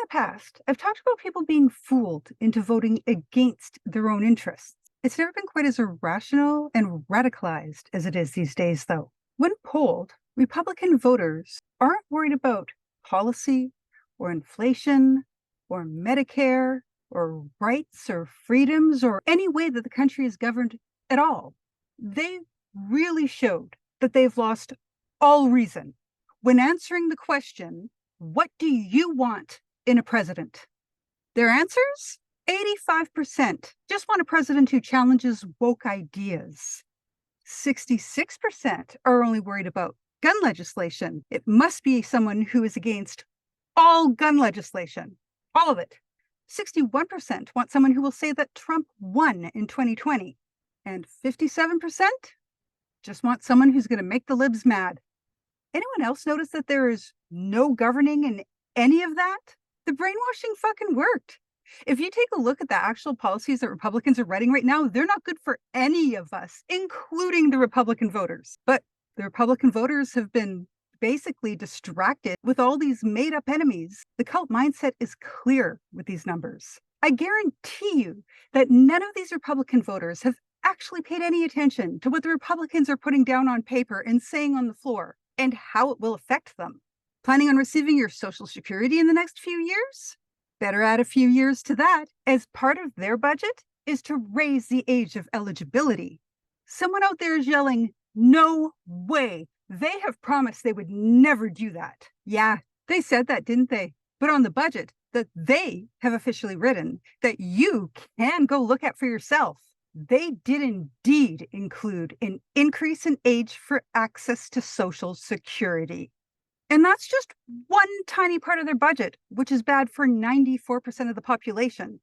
past, I've talked about people being fooled into voting against their own interests. It's never been quite as irrational and radicalized as it is these days, though. When polled, Republican voters aren't worried about policy or inflation or Medicare or rights or freedoms or any way that the country is governed at all. They really showed that they've lost all reason when answering the question, what do you want in a president? Their answers? 85% just want a president who challenges woke ideas. 66% are only worried about gun legislation. It must be someone who is against all gun legislation, all of it. 61% want someone who will say that Trump won in 2020. And 57% just want someone who's going to make the libs mad. Anyone else notice that there is no governing in any of that? The brainwashing fucking worked. If you take a look at the actual policies that Republicans are writing right now, they're not good for any of us, including the Republican voters. But the Republican voters have been basically distracted with all these made up enemies. The cult mindset is clear with these numbers. I guarantee you that none of these Republican voters have actually paid any attention to what the Republicans are putting down on paper and saying on the floor and how it will affect them. Planning on receiving your Social Security in the next few years? Better add a few years to that, as part of their budget is to raise the age of eligibility. Someone out there is yelling, no way. They have promised they would never do that. Yeah, they said that, didn't they? But on the budget that they have officially written, that you can go look at for yourself, they did indeed include an increase in age for access to Social Security. And that's just one tiny part of their budget, which is bad for 94% of the population.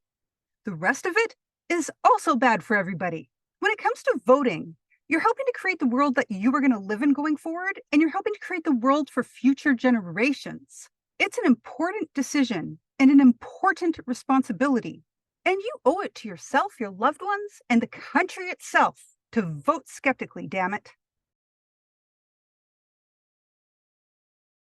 The rest of it is also bad for everybody. When it comes to voting, you're helping to create the world that you are going to live in going forward, and you're helping to create the world for future generations. It's an important decision and an important responsibility. And you owe it to yourself, your loved ones, and the country itself to vote skeptically, damn it.